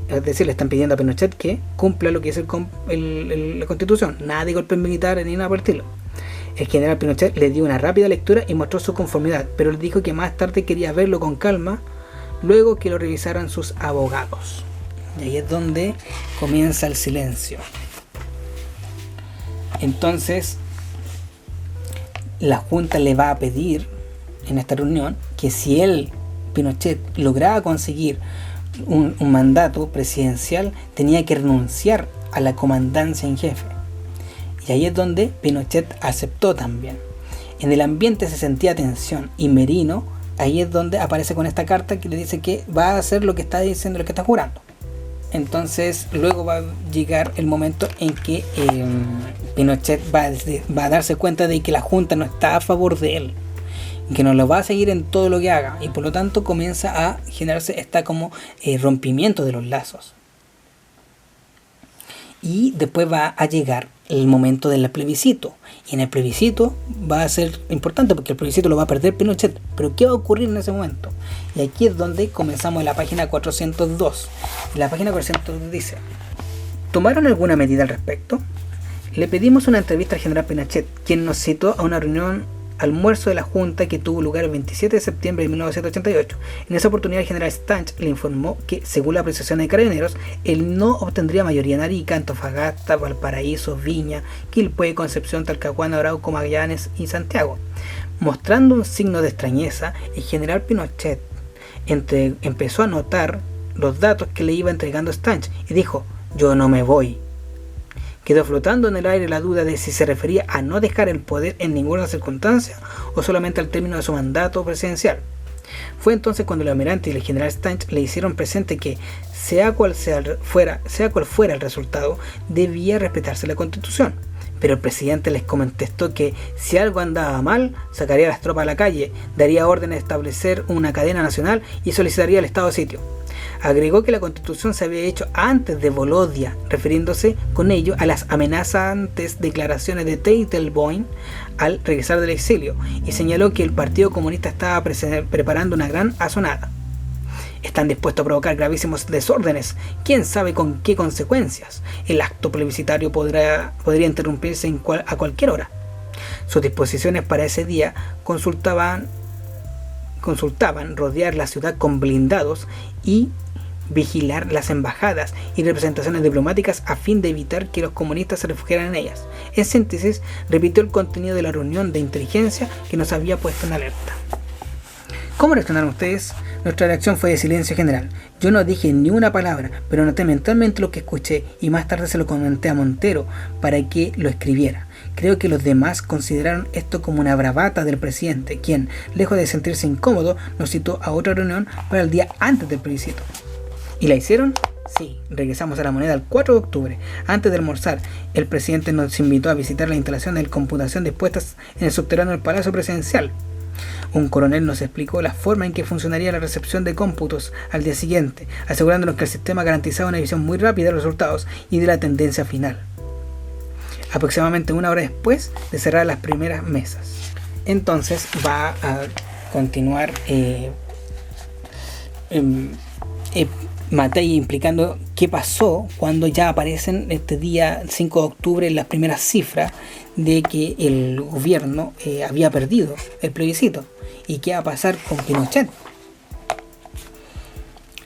Es decir, le están pidiendo a Pinochet que cumpla lo que es la Constitución, nada de golpes militares ni nada por el estilo. El general Pinochet le dio una rápida lectura y mostró su conformidad, pero le dijo que más tarde quería verlo con calma, luego que lo revisaran sus abogados. Y ahí es donde comienza el silencio. Entonces, la Junta le va a pedir en esta reunión que si Pinochet, lograba conseguir un mandato presidencial, tenía que renunciar a la comandancia en jefe. Y ahí es donde Pinochet aceptó también. En el ambiente se sentía tensión y Merino, ahí es donde aparece con esta carta que le dice que va a hacer lo que está diciendo, lo que está jurando. Entonces luego va a llegar el momento en que Pinochet va a darse cuenta de que la Junta no está a favor de él, que no lo va a seguir en todo lo que haga, y por lo tanto comienza a generarse rompimiento de los lazos. Y después va a llegar el momento del plebiscito. Y en el plebiscito va a ser importante porque el plebiscito lo va a perder Pinochet. Pero ¿qué va a ocurrir en ese momento? Y aquí es donde comenzamos en la página 402. En la página 402 dice: ¿tomaron alguna medida al respecto? Le pedimos una entrevista al general Pinochet, quien nos citó a una reunión almuerzo de la Junta que tuvo lugar el 27 de septiembre de 1988. En esa oportunidad el general Stanch le informó que, según la apreciación de Carabineros, él no obtendría mayoría en Arica, Antofagasta, Valparaíso, Viña, Quilpué, Concepción, Talcahuano, Arauco, Magallanes y Santiago. Mostrando un signo de extrañeza, el general Pinochet empezó a notar los datos que le iba entregando Stanch y dijo: yo no me voy. Quedó flotando en el aire la duda de si se refería a no dejar el poder en ninguna circunstancia o solamente al término de su mandato presidencial. Fue entonces cuando el almirante y el general Stanch le hicieron presente que, sea cual fuera el resultado, debía respetarse la Constitución. Pero el presidente les contestó que si algo andaba mal, sacaría a las tropas a la calle, daría orden de establecer una cadena nacional y solicitaría el estado de sitio. Agregó que la Constitución se había hecho antes de Volodia, refiriéndose con ello a las amenazantes declaraciones de Teitelboim al regresar del exilio, y señaló que el Partido Comunista estaba preparando una gran asonada. Están dispuestos a provocar gravísimos desórdenes, quién sabe con qué consecuencias. El acto plebiscitario podría interrumpirse a cualquier hora. Sus disposiciones para ese día consultaban rodear la ciudad con blindados y vigilar las embajadas y representaciones diplomáticas a fin de evitar que los comunistas se refugiaran en ellas. En síntesis, repitió el contenido de la reunión de inteligencia que nos había puesto en alerta. ¿Cómo reaccionaron ustedes? Nuestra reacción fue de silencio general. Yo no dije ni una palabra, pero noté mentalmente lo que escuché y más tarde se lo comenté a Montero para que lo escribiera. Creo que los demás consideraron esto como una bravata del presidente, quien, lejos de sentirse incómodo, nos citó a otra reunión para el día antes del plebiscito. ¿Y la hicieron? Sí, regresamos a la moneda el 4 de octubre. Antes de almorzar, el presidente nos invitó a visitar la instalación de computación dispuestas en el subterráneo del Palacio Presidencial. Un coronel nos explicó la forma en que funcionaría la recepción de cómputos al día siguiente, asegurándonos que el sistema garantizaba una visión muy rápida de los resultados y de la tendencia final. Aproximadamente una hora después de cerrar las primeras mesas. Entonces va a continuar Matei implicando qué pasó cuando ya aparecen este día 5 de octubre las primeras cifras de que el gobierno había perdido el plebiscito y qué va a pasar con Pinochet.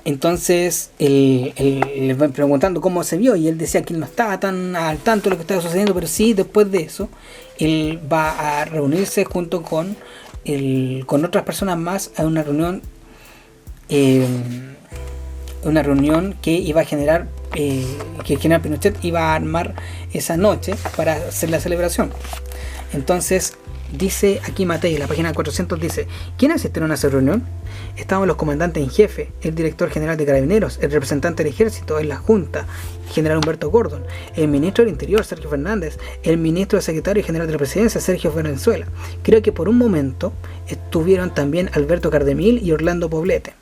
Entonces le van preguntando cómo se vio y él decía que él no estaba tan al tanto de lo que estaba sucediendo, pero sí, después de eso él va a reunirse junto con otras personas más a una reunión que iba a generar que el general Pinochet iba a armar esa noche para hacer la celebración. Entonces dice aquí Matei, en la página 400 dice: ¿quién asistieron a esa reunión? Estaban los comandantes en jefe, el director general de Carabineros, el representante del ejército en la Junta, general Humberto Gordon, el ministro del Interior, Sergio Fernández, el ministro secretario general de la Presidencia, Sergio Valenzuela. Creo que por un momento estuvieron también Alberto Cardemil y Orlando Poblete.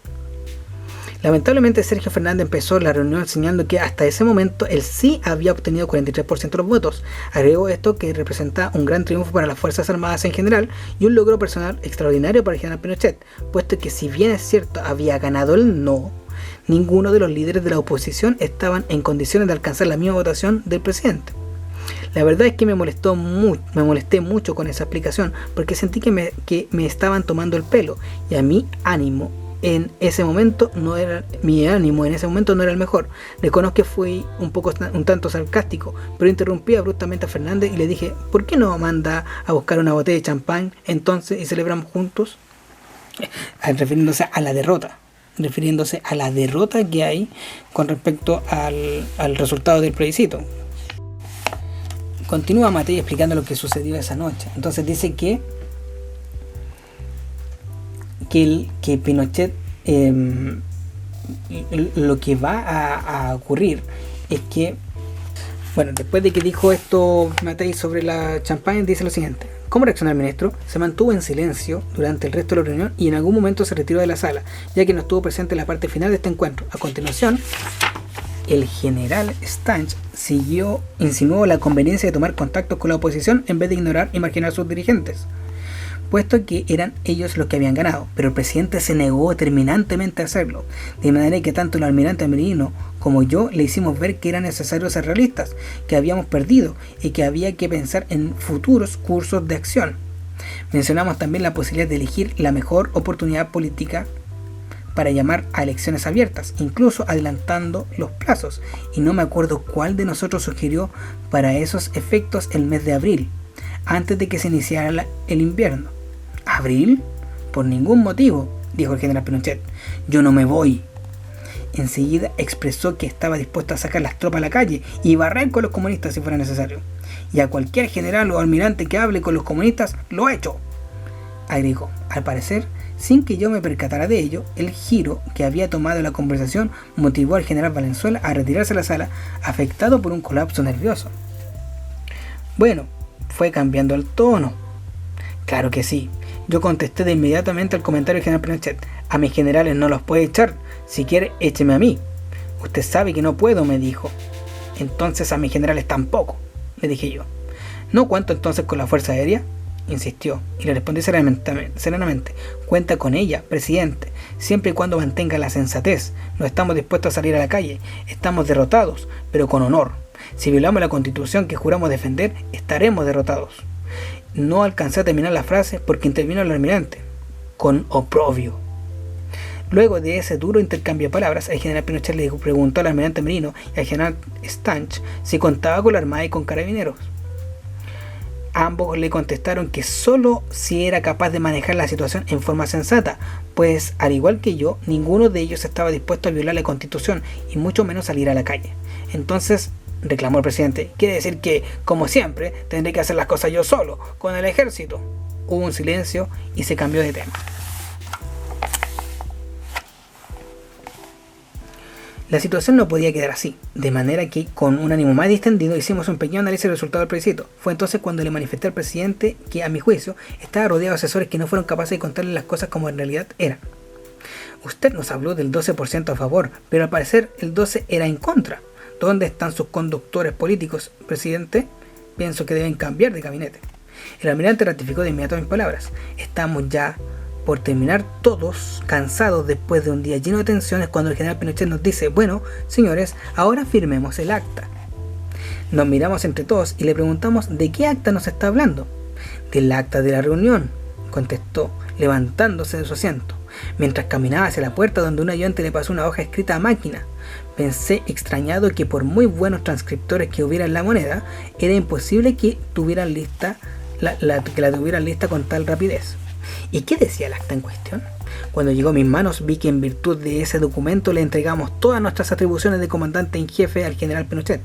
Lamentablemente Sergio Fernández empezó la reunión señalando que hasta ese momento el sí había obtenido 43% de los votos. Agregó esto que representa un gran triunfo para las Fuerzas Armadas en general y un logro personal extraordinario para el general Pinochet, puesto que si bien es cierto había ganado el no, ninguno de los líderes de la oposición estaban en condiciones de alcanzar la misma votación del presidente. La verdad es que me molesté mucho con esa explicación porque sentí que me estaban tomando el pelo y a mi ánimo en ese momento no era el mejor. Reconozco que fui un tanto sarcástico, pero interrumpí abruptamente a Fernández y le dije: ¿por qué no manda a buscar una botella de champán entonces y celebramos juntos? Refiriéndose a la derrota que hay con respecto al resultado del plebiscito. Continúa Matei explicando lo que sucedió esa noche. Entonces dice que Pinochet, lo que va a ocurrir es que, bueno, después de que dijo esto Matei sobre la champaña, dice lo siguiente: ¿cómo reaccionó el ministro? Se mantuvo en silencio durante el resto de la reunión y en algún momento se retiró de la sala, ya que no estuvo presente en la parte final de este encuentro. A continuación, el general Stanch insinuó la conveniencia de tomar contactos con la oposición en vez de ignorar y marginar a sus dirigentes, puesto que eran ellos los que habían ganado, pero el presidente se negó terminantemente a hacerlo, de manera que tanto el almirante Merino como yo le hicimos ver que era necesario ser realistas, que habíamos perdido y que había que pensar en futuros cursos de acción. Mencionamos también la posibilidad de elegir la mejor oportunidad política para llamar a elecciones abiertas, incluso adelantando los plazos, y no me acuerdo cuál de nosotros sugirió para esos efectos el mes de abril, antes de que se iniciara el invierno. ¿Abril? Por ningún motivo, dijo el general Pinochet. Yo no me voy. Enseguida expresó que estaba dispuesto a sacar las tropas a la calle y barrer con los comunistas si fuera necesario. Y a cualquier general o almirante que hable con los comunistas, lo ha hecho, agregó. Al parecer, sin que yo me percatara de ello, el giro que había tomado la conversación motivó al general Valenzuela a retirarse a la sala, afectado por un colapso nervioso. Bueno, fue cambiando el tono. Claro que sí. Yo contesté de inmediatamente al comentario del general Pinochet. A mis generales no los puede echar. Si quiere, écheme a mí. Usted sabe que no puedo, me dijo. Entonces a mis generales tampoco, le dije yo. ¿No cuento entonces con la Fuerza Aérea?, insistió, y le respondí serenamente. Cuenta con ella, presidente, siempre y cuando mantenga la sensatez. No estamos dispuestos a salir a la calle. Estamos derrotados, pero con honor. Si violamos la Constitución que juramos defender, estaremos derrotados. No alcancé a terminar la frase porque intervino el almirante, con oprobio. Luego de ese duro intercambio de palabras, el general Pinochet le preguntó al almirante Merino y al general Stanch si contaba con la Armada y con carabineros. Ambos le contestaron que solo si era capaz de manejar la situación en forma sensata, pues, al igual que yo, ninguno de ellos estaba dispuesto a violar la Constitución y mucho menos salir a la calle. Entonces, reclamó el presidente, quiere decir que, como siempre, tendré que hacer las cosas yo solo, con el ejército. Hubo un silencio y se cambió de tema. La situación no podía quedar así, de manera que, con un ánimo más distendido, hicimos un pequeño análisis del resultado del plebiscito. Fue entonces cuando le manifesté al presidente que, a mi juicio, estaba rodeado de asesores que no fueron capaces de contarle las cosas como en realidad eran. Usted nos habló del 12% a favor, pero al parecer el 12% era en contra. ¿Dónde están sus conductores políticos, presidente? Pienso que deben cambiar de gabinete. El almirante ratificó de inmediato mis palabras. Estamos ya por terminar todos cansados después de un día lleno de tensiones cuando el general Pinochet nos dice, bueno, señores, ahora firmemos el acta. Nos miramos entre todos y le preguntamos de qué acta nos está hablando. Del acta de la reunión, contestó, levantándose de su asiento, mientras caminaba hacia la puerta donde un ayudante le pasó una hoja escrita a máquina. Pensé extrañado que por muy buenos transcriptores que hubiera en La Moneda, era imposible que tuvieran lista la tuvieran lista con tal rapidez. ¿Y qué decía el acta en cuestión? Cuando llegó a mis manos vi que en virtud de ese documento le entregamos todas nuestras atribuciones de comandante en jefe al general Pinochet,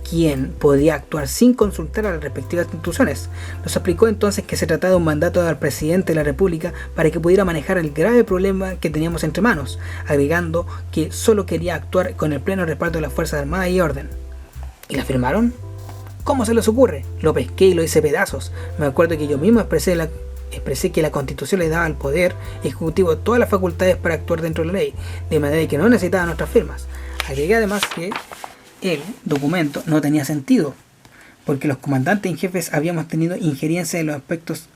quien podía actuar sin consultar a las respectivas instituciones. Nos explicó entonces que se trataba de un mandato al presidente de la República para que pudiera manejar el grave problema que teníamos entre manos, agregando que solo quería actuar con el pleno respaldo de las Fuerzas Armadas y Orden. ¿Y la firmaron? ¿Cómo se les ocurre? Lo pesqué y lo hice pedazos. Me acuerdo que yo mismo expresé que la Constitución le daba al Poder Ejecutivo todas las facultades para actuar dentro de la ley, de manera que no necesitaba nuestras firmas. Agregué además que el documento no tenía sentido, porque los comandantes en jefes habíamos tenido injerencia en los aspectos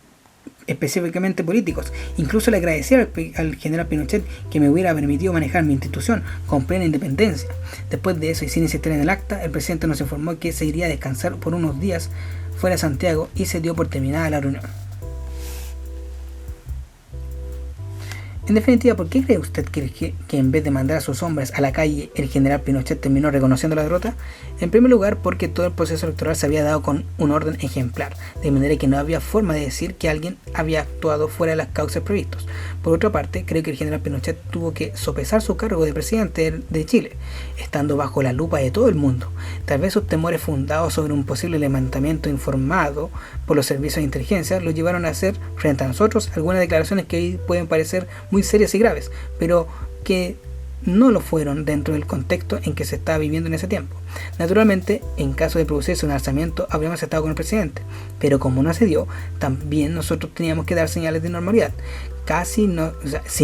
específicamente políticos. Incluso le agradecí al general Pinochet que me hubiera permitido manejar mi institución con plena independencia. Después de eso, y sin insistir en el acta, el presidente nos informó que se iría a descansar por unos días fuera de Santiago y se dio por terminada la reunión. En definitiva, ¿por qué cree usted que en vez de mandar a sus hombres a la calle, el general Pinochet terminó reconociendo la derrota? En primer lugar, porque todo el proceso electoral se había dado con un orden ejemplar, de manera que no había forma de decir que alguien había actuado fuera de las causas previstas. Por otra parte, creo que el general Pinochet tuvo que sopesar su cargo de presidente de Chile, estando bajo la lupa de todo el mundo. Tal vez sus temores fundados sobre un posible levantamiento informado por los servicios de inteligencia lo llevaron a hacer, frente a nosotros, algunas declaraciones que hoy pueden parecer muy serias y graves, pero que no lo fueron dentro del contexto en que se estaba viviendo en ese tiempo. Naturalmente, en caso de producirse un alzamiento, habríamos estado con el presidente, pero como no se dio, también nosotros teníamos que dar señales de normalidad. Si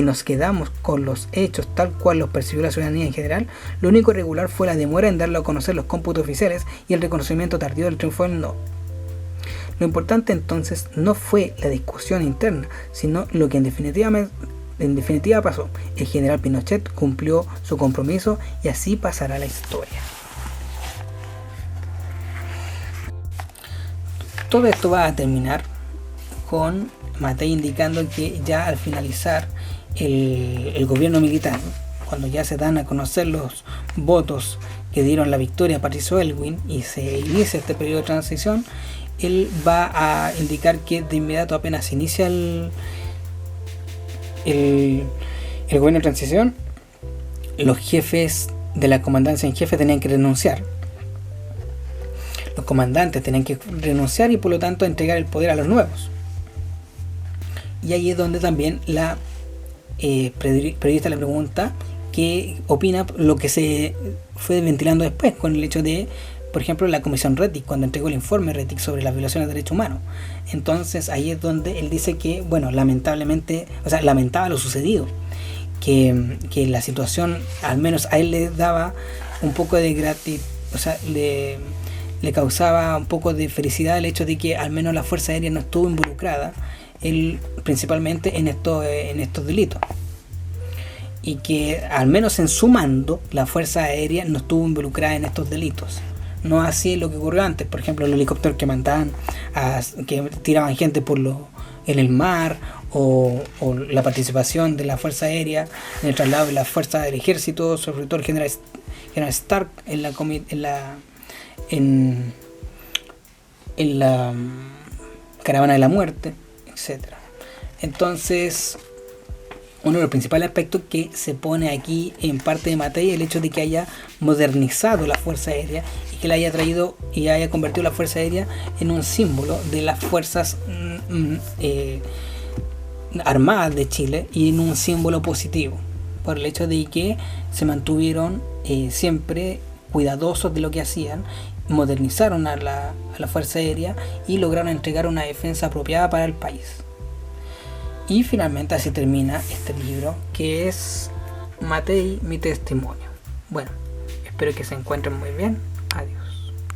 nos quedamos con los hechos tal cual los percibió la ciudadanía en general, lo único irregular fue la demora en darle a conocer los cómputos oficiales y el reconocimiento tardío del triunfo del no. Lo importante entonces no fue la discusión interna, sino lo que en definitiva pasó. El general Pinochet cumplió su compromiso y así pasará la historia. Todo esto va a terminar con Matei indicando que ya al finalizar el gobierno militar, cuando ya se dan a conocer los votos que dieron la victoria a Patricio Aylwin y se inicia este periodo de transición, él va a indicar que de inmediato, apenas se inicia el gobierno de transición, los jefes de la comandancia en jefe tenían que renunciar. Los comandantes tenían que renunciar y por lo tanto entregar el poder a los nuevos. Y ahí es donde también la periodista le pregunta qué opina lo que se fue ventilando después con el hecho de, por ejemplo, la comisión Rettig, cuando entregó el informe Rettig sobre las violaciones de derechos humanos. Entonces ahí es donde él dice que, bueno, lamentaba lo sucedido, que la situación, al menos a él le daba un poco de gratitud, le causaba un poco de felicidad el hecho de que al menos la Fuerza Aérea no estuvo involucrada principalmente en estos delitos, y que al menos en su mando la Fuerza Aérea no estuvo involucrada en estos delitos. No así lo que ocurrió antes, por ejemplo, los helicópteros que mandaban, que tiraban gente en el mar, o la participación de la Fuerza Aérea en el traslado de las fuerzas del ejército, sobre todo el general Stark en la caravana de la muerte, etcétera. Entonces, uno de los principales aspectos que se pone aquí en parte de Matei es el hecho de que haya modernizado la Fuerza Aérea y que la haya traído y haya convertido la Fuerza Aérea en un símbolo de las fuerzas armadas de Chile y en un símbolo positivo, por el hecho de que se mantuvieron siempre cuidadosos de lo que hacían, modernizaron a la Fuerza Aérea y lograron entregar una defensa apropiada para el país. Y finalmente así termina este libro, que es Matei, mi testimonio. Bueno, espero que se encuentren muy bien. Adiós.